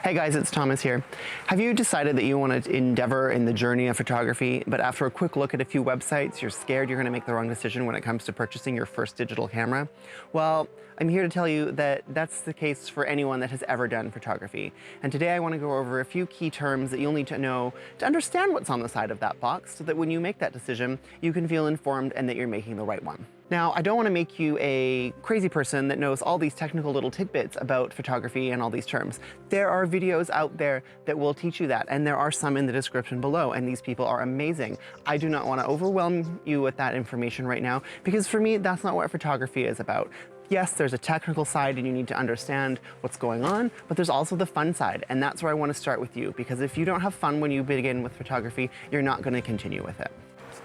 Hey guys, it's Thomas here. Have you decided that you want to endeavor in the journey of photography, but after a quick look at a few websites, you're scared you're going to make the wrong decision when it comes to purchasing your first digital camera? Well, I'm here to tell you that that's the case for anyone that has ever done photography. And today I want to go over a few key terms that you'll need to know to understand what's on the side of that box so that when you make that decision, you can feel informed and that you're making the right one. Now, I don't want to make you a crazy person that knows all these technical little tidbits about photography and all these terms. There are videos out there that will teach you that, and there are some in the description below, and these people are amazing. I do not want to overwhelm you with that information right now, because for me, that's not what photography is about. Yes, there's a technical side and you need to understand what's going on, but there's also the fun side, and that's where I want to start with you, because if you don't have fun when you begin with photography, you're not going to continue with it.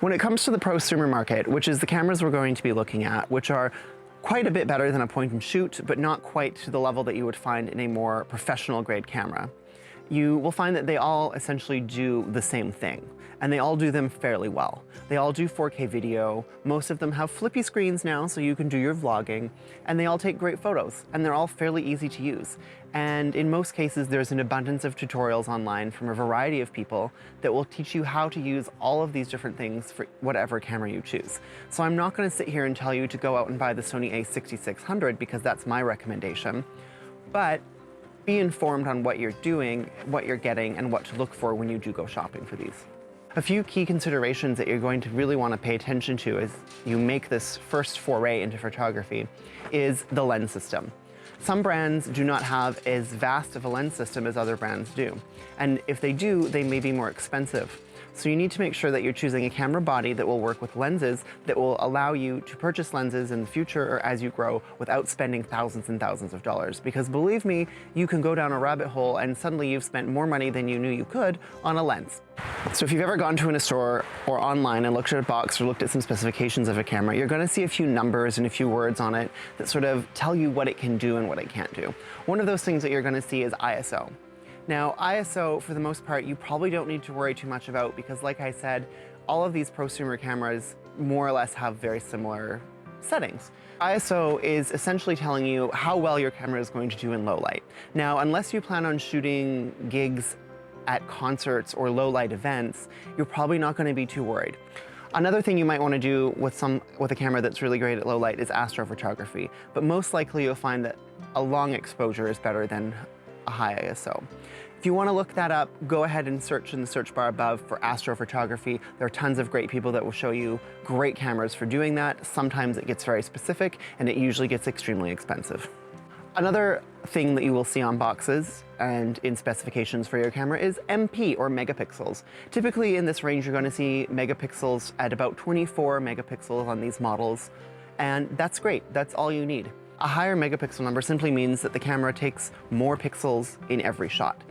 When it comes to the prosumer market, which is the cameras we're going to be looking at, which are quite a bit better than a point and shoot, but not quite to the level that you would find in a more professional grade camera, you will find that they all essentially do the same thing, and they all do them fairly well. They all do 4K video, most of them have flippy screens now so you can do your vlogging, and they all take great photos, and they're all fairly easy to use. And in most cases, there's an abundance of tutorials online from a variety of people that will teach you how to use all of these different things for whatever camera you choose. So I'm not gonna sit here and tell you to go out and buy the Sony a6600 because that's my recommendation, but be informed on what you're doing, what you're getting, and what to look for when you do go shopping for these. A few key considerations that you're going to really want to pay attention to as you make this first foray into photography is the lens system. Some brands do not have as vast of a lens system as other brands do, and if they do, they may be more expensive. So you need to make sure that you're choosing a camera body that will work with lenses that will allow you to purchase lenses in the future or as you grow without spending thousands and thousands of dollars. Because believe me, you can go down a rabbit hole and suddenly you've spent more money than you knew you could on a lens. So if you've ever gone to a store or online and looked at a box or looked at some specifications of a camera, you're going to see a few numbers and a few words on it that sort of tell you what it can do and what it can't do. One of those things that you're going to see is ISO. Now, ISO, for the most part, you probably don't need to worry too much about because, like I said, all of these prosumer cameras more or less have very similar settings. ISO is essentially telling you how well your camera is going to do in low light. Now, unless you plan on shooting gigs at concerts or low light events, you're probably not going to be too worried. Another thing you might want to do with a camera that's really great at low light is astrophotography, but most likely you'll find that a long exposure is better than a high ISO. If you want to look that up, go ahead and search in the search bar above for astrophotography. There are tons of great people that will show you great cameras for doing that. Sometimes it gets very specific and it usually gets extremely expensive. Another thing that you will see on boxes and in specifications for your camera is MP or megapixels. Typically in this range you're going to see megapixels at about 24 megapixels on these models, and that's great. That's all you need. A higher megapixel number simply means that the camera takes more pixels in every shot.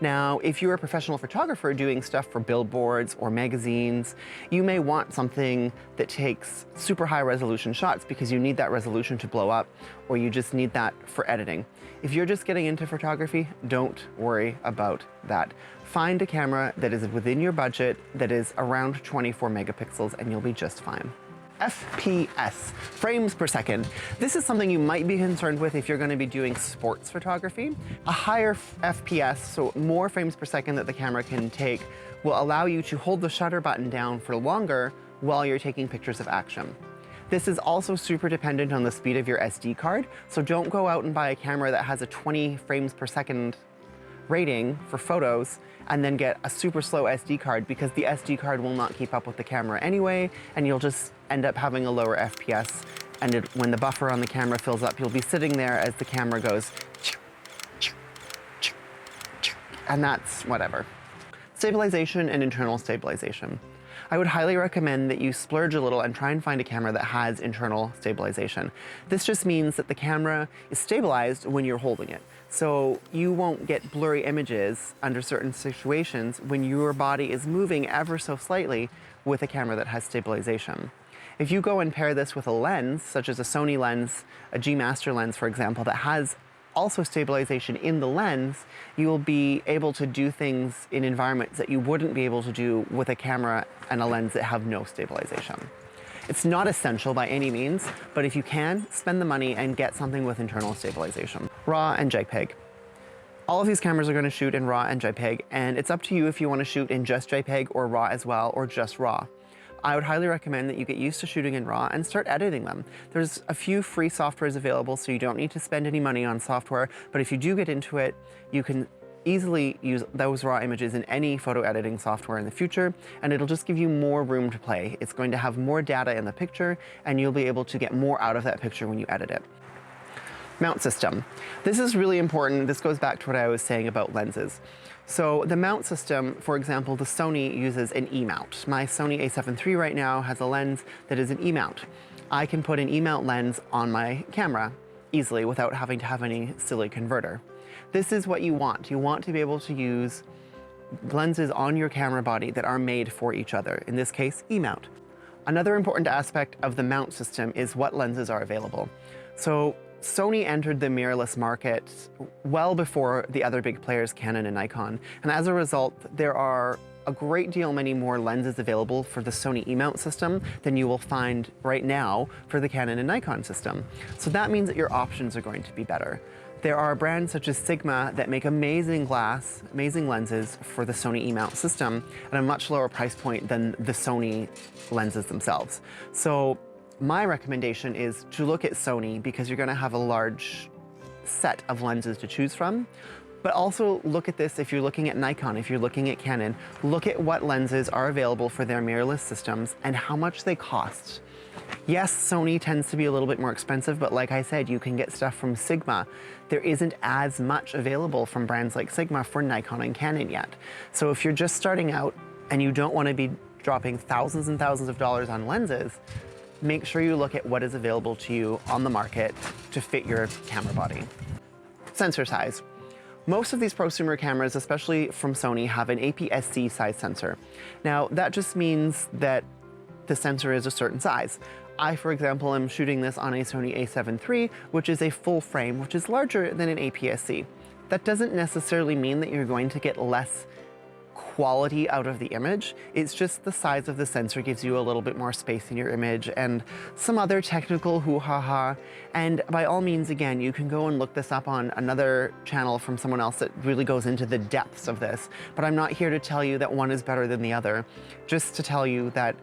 Now, if you're a professional photographer doing stuff for billboards or magazines, you may want something that takes super high resolution shots because you need that resolution to blow up, or you just need that for editing. If you're just getting into photography, don't worry about that. Find a camera that is within your budget, that is around 24 megapixels, and you'll be just fine. FPS, frames per second. This is something you might be concerned with if you're going to be doing sports photography. A higher FPS, so more frames per second that the camera can take, will allow you to hold the shutter button down for longer while you're taking pictures of action. This is also super dependent on the speed of your SD card, so don't go out and buy a camera that has a 20 frames per second rating for photos and then get a super slow SD card, because the SD card will not keep up with the camera anyway, and you'll just end up having a lower FPS, and when the buffer on the camera fills up, you'll be sitting there as the camera goes and that's whatever. Stabilization and internal stabilization. I would highly recommend that you splurge a little and try and find a camera that has internal stabilization. This just means that the camera is stabilized when you're holding it. So you won't get blurry images under certain situations when your body is moving ever so slightly with a camera that has stabilization. If you go and pair this with a lens, such as a Sony lens, a G Master lens, for example, that has also stabilization in the lens, you will be able to do things in environments that you wouldn't be able to do with a camera and a lens that have no stabilization. It's not essential by any means, but if you can, spend the money and get something with internal stabilization. RAW and JPEG. All of these cameras are going to shoot in RAW and JPEG, and it's up to you if you want to shoot in just JPEG or RAW as well, or just RAW. I would highly recommend that you get used to shooting in RAW and start editing them. There's a few free softwares available, so you don't need to spend any money on software, but if you do get into it, you can easily use those RAW images in any photo editing software in the future, and it'll just give you more room to play. It's going to have more data in the picture, and you'll be able to get more out of that picture when you edit it. Mount system. This is really important. This goes back to what I was saying about lenses. So the mount system, for example, the Sony uses an E-mount. My Sony a7 III right now has a lens that is an E-mount. I can put an E-mount lens on my camera easily without having to have any silly converter. This is what you want. You want to be able to use lenses on your camera body that are made for each other. In this case, E-mount. Another important aspect of the mount system is what lenses are available. So Sony entered the mirrorless market well before the other big players, Canon and Nikon, and as a result, there are a great deal many more lenses available for the Sony E-mount system than you will find right now for the Canon and Nikon system. So that means that your options are going to be better. There are brands such as Sigma that make amazing glass, amazing lenses for the Sony E-mount system at a much lower price point than the Sony lenses themselves. So my recommendation is to look at Sony because you're going to have a large set of lenses to choose from. But also look at this if you're looking at Nikon, if you're looking at Canon, look at what lenses are available for their mirrorless systems and how much they cost. Yes, Sony tends to be a little bit more expensive, but like I said, you can get stuff from Sigma. There isn't as much available from brands like Sigma for Nikon and Canon yet. So if you're just starting out and you don't want to be dropping thousands and thousands of dollars on lenses, make sure you look at what is available to you on the market to fit your camera body. Sensor size. Most of these prosumer cameras, especially from Sony, have an APS-C size sensor. Now, that just means that the sensor is a certain size. I, for example, am shooting this on a Sony a7 III, which is a full frame, which is larger than an APS-C. That doesn't necessarily mean that you're going to get less quality out of the image. It's just the size of the sensor gives you a little bit more space in your image and some other technical hoo-ha-ha. And by all means, again, you can go and look this up on another channel from someone else that really goes into the depths of this. But I'm not here to tell you that one is better than the other, just to tell you that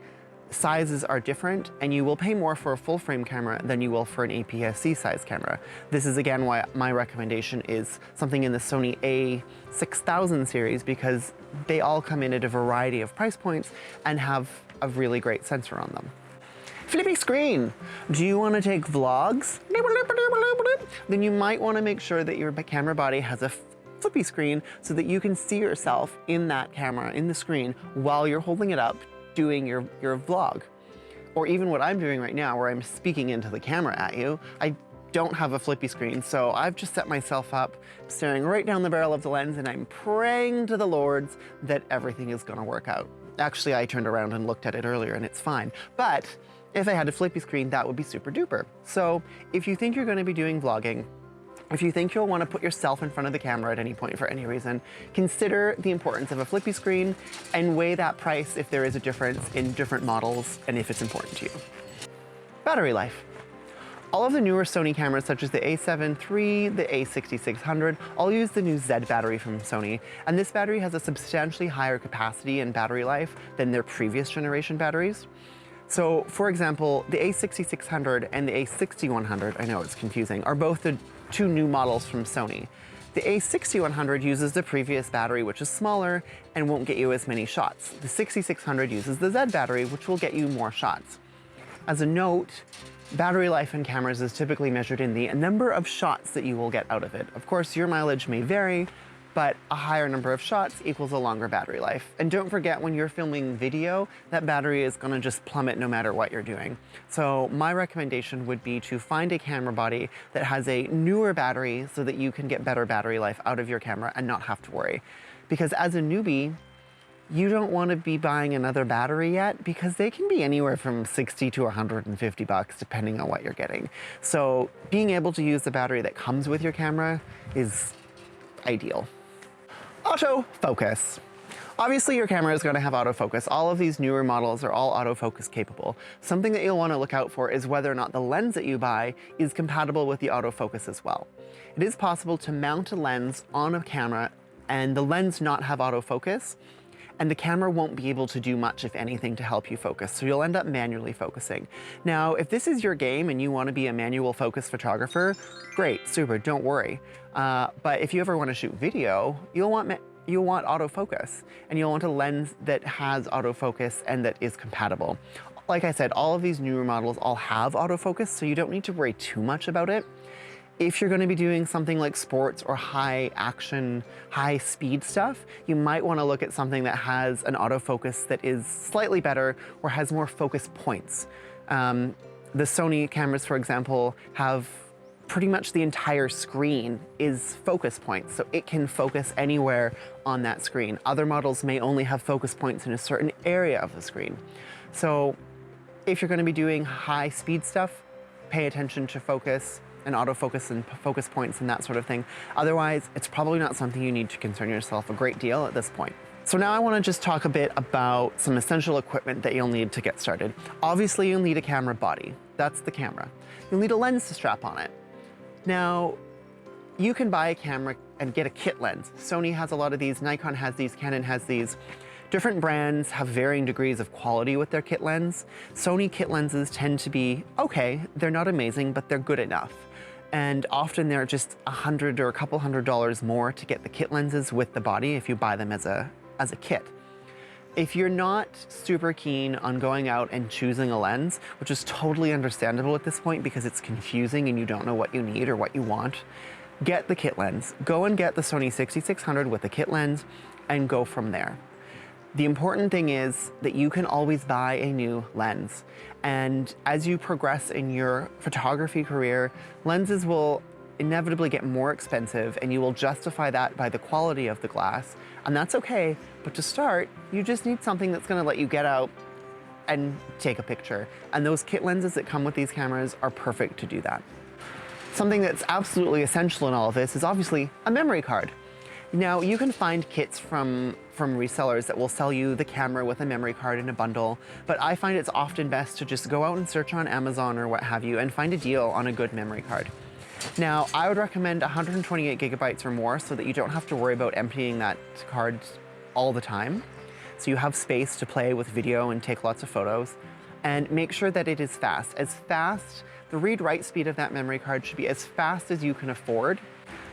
sizes are different and you will pay more for a full frame camera than you will for an APS-C size camera. This is again why my recommendation is something in the Sony a6000 series, because they all come in at a variety of price points and have a really great sensor on them. Flippy screen. Do you want to take vlogs? Then you might want to make sure that your camera body has a flippy screen so that you can see yourself in that camera, in the screen, while you're holding it up doing your vlog. Or even what I'm doing right now, where I'm speaking into the camera at you. I don't have a flippy screen, so I've just set myself up, staring right down the barrel of the lens, and I'm praying to the Lords that everything is gonna work out. Actually, I turned around and looked at it earlier and it's fine. But if I had a flippy screen, that would be super duper. So if you think you're gonna be doing vlogging, if you think you'll want to put yourself in front of the camera at any point for any reason, consider the importance of a flippy screen and weigh that price if there is a difference in different models and if it's important to you. Battery life. All of the newer Sony cameras, such as the a7 III, the a6600, all use the new Z battery from Sony, and this battery has a substantially higher capacity and battery life than their previous generation batteries. So, for example, the a6600 and the a6100, I know it's confusing, are both the two new models from Sony. The a6100 uses the previous battery, which is smaller and won't get you as many shots. The 6600 uses the Z battery, which will get you more shots. As a note, battery life in cameras is typically measured in the number of shots that you will get out of it. Of course, your mileage may vary, but a higher number of shots equals a longer battery life. And don't forget, when you're filming video, that battery is gonna just plummet no matter what you're doing. So my recommendation would be to find a camera body that has a newer battery so that you can get better battery life out of your camera and not have to worry. Because as a newbie, you don't want to be buying another battery yet, because they can be anywhere from 60 to 150 bucks depending on what you're getting. So being able to use the battery that comes with your camera is ideal. Autofocus. Obviously, your camera is going to have autofocus. All of these newer models are all autofocus capable. Something that you'll want to look out for is whether or not the lens that you buy is compatible with the autofocus as well. It is possible to mount a lens on a camera and the lens not have autofocus, and the camera won't be able to do much, if anything, to help you focus. So you'll end up manually focusing. Now, if this is your game and you want to be a manual focus photographer, great, super, don't worry. But if you ever want to shoot video, you'll want autofocus, and you'll want a lens that has autofocus and that is compatible. Like I said, all of these newer models all have autofocus, so you don't need to worry too much about it. If you're going to be doing something like sports or high action, high speed stuff, you might want to look at something that has an autofocus that is slightly better or has more focus points. The Sony cameras, for example, have pretty much the entire screen is focus points, so it can focus anywhere on that screen. Other models may only have focus points in a certain area of the screen. So if you're going to be doing high speed stuff, pay attention to focus and autofocus and focus points and that sort of thing. Otherwise, it's probably not something you need to concern yourself a great deal at this point. So now I want to just talk a bit about some essential equipment that you'll need to get started. Obviously, you'll need a camera body. That's the camera. You'll need a lens to strap on it. Now, you can buy a camera and get a kit lens. Sony has a lot of these, Nikon has these, Canon has these. Different brands have varying degrees of quality with their kit lens. Sony kit lenses tend to be okay. They're not amazing, but they're good enough. And often they're just $100 or a couple $100 more to get the kit lenses with the body if you buy them as a kit. If you're not super keen on going out and choosing a lens, which is totally understandable at this point because it's confusing and you don't know what you need or what you want, get the kit lens. Go and get the Sony 6600 with the kit lens and go from there. The important thing is that you can always buy a new lens. And as you progress in your photography career, lenses will inevitably get more expensive, and you will justify that by the quality of the glass. And that's okay, but to start, you just need something that's gonna let you get out and take a picture. And those kit lenses that come with these cameras are perfect to do that. Something that's absolutely essential in all of this is obviously a memory card. Now, you can find kits from resellers that will sell you the camera with a memory card in a bundle, but I find it's often best to just go out and search on Amazon or what have you and find a deal on a good memory card. Now, I would recommend 128 gigabytes or more so that you don't have to worry about emptying that card all the time. So you have space to play with video and take lots of photos. And make sure that it is fast. The read-write speed of that memory card should be as fast as you can afford.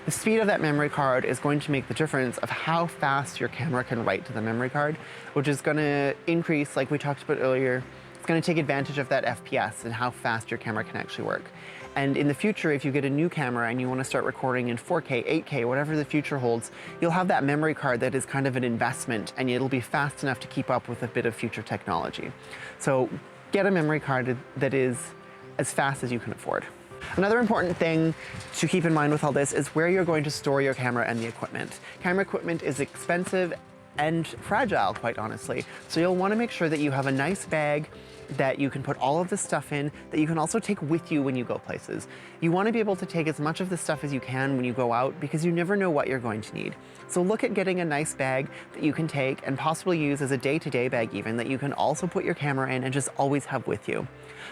The speed of that memory card is going to make the difference of how fast your camera can write to the memory card, which is going to increase, like we talked about earlier, it's going to take advantage of that FPS and how fast your camera can actually work. And in the future, if you get a new camera and you want to start recording in 4K, 8K, whatever the future holds, you'll have that memory card that is kind of an investment, and it'll be fast enough to keep up with a bit of future technology. So get a memory card that is as fast as you can afford. Another important thing to keep in mind with all this is where you're going to store your camera and the equipment. Camera equipment is expensive and fragile, quite honestly. So you'll want to make sure that you have a nice bag that you can put all of the stuff in, that you can also take with you when you go places. You want to be able to take as much of the stuff as you can when you go out because you never know what you're going to need. So look at getting a nice bag that you can take and possibly use as a day-to-day bag even, that you can also put your camera in and just always have with you.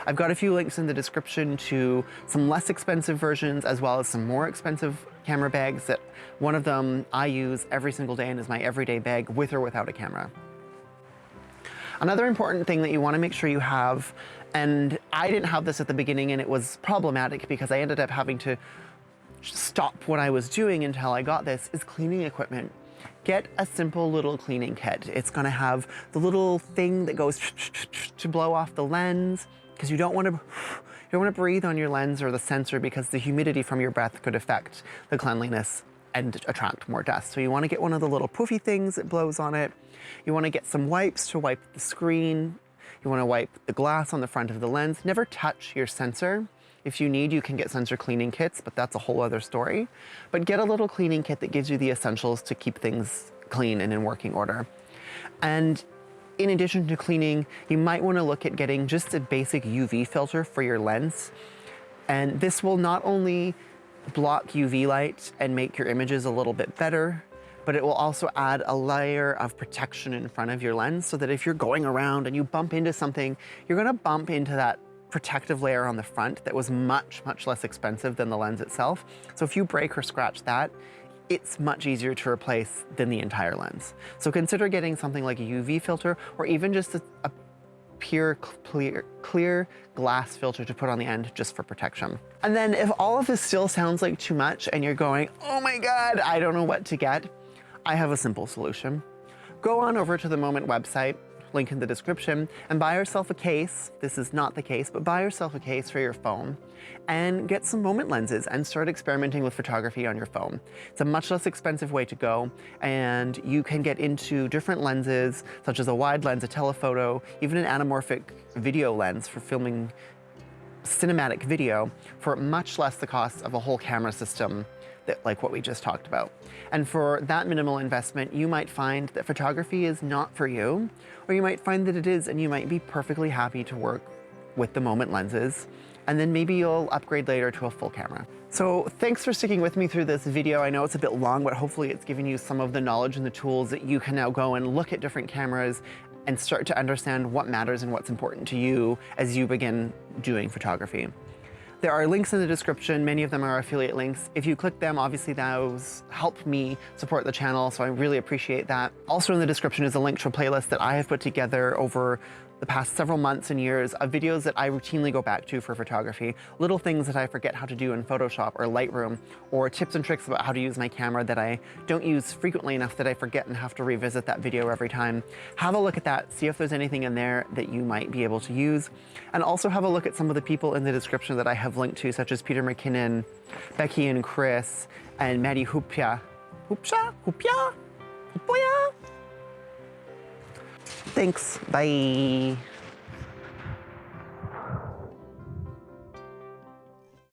I've got a few links in the description to some less expensive versions as well as some more expensive camera bags that one of them I use every single day and is my everyday bag with or without a camera. Another important thing that you want to make sure you have, and I didn't have this at the beginning and it was problematic because I ended up having to stop what I was doing until I got this, is cleaning equipment. Get a simple little cleaning kit. It's going to have the little thing that goes to blow off the lens, because you don't want to breathe on your lens or the sensor because the humidity from your breath could affect the cleanliness and attract more dust. So you want to get one of the little poofy things that blows on it. You want to get some wipes to wipe the screen. You want to wipe the glass on the front of the lens. Never touch your sensor. If you need, you can get sensor cleaning kits, but that's a whole other story. But get a little cleaning kit that gives you the essentials to keep things clean and in working order. And in addition to cleaning, you might want to look at getting just a basic UV filter for your lens. And this will not only block UV light and make your images a little bit better, but it will also add a layer of protection in front of your lens so that if you're going around and you bump into something, you're gonna bump into that protective layer on the front that was much, much less expensive than the lens itself. So if you break or scratch that, it's much easier to replace than the entire lens. So consider getting something like a UV filter or even just a pure clear glass filter to put on the end just for protection. And then if all of this still sounds like too much and you're going, oh my God, I don't know what to get, I have a simple solution. Go on over to the Moment website, link in the description, and buy yourself a case. This is not the case, but buy yourself a case for your phone and get some Moment lenses and start experimenting with photography on your phone. It's a much less expensive way to go, and you can get into different lenses, such as a wide lens, a telephoto, even an anamorphic video lens for filming cinematic video for much less the cost of a whole camera system like what we just talked about. And for that minimal investment, you might find that photography is not for you, or you might find that it is, and you might be perfectly happy to work with the Moment lenses, and then maybe you'll upgrade later to a full camera. So thanks for sticking with me through this video. I know it's a bit long, but hopefully it's given you some of the knowledge and the tools that you can now go and look at different cameras and start to understand what matters and what's important to you as you begin doing photography. There are links in the description. Many of them are affiliate links. If you click them, obviously those help me support the channel, so I really appreciate that. Also in the description is a link to a playlist that I have put together over the past several months and years of videos that I routinely go back to for photography. Little things that I forget how to do in Photoshop or Lightroom, or tips and tricks about how to use my camera that I don't use frequently enough that I forget and have to revisit that video every time. Have a look at that, see if there's anything in there that you might be able to use. And also have a look at some of the people in the description that I have linked to, such as Peter McKinnon, Becky and Chris, and Maddie Hupia. Hupia? Thanks, bye.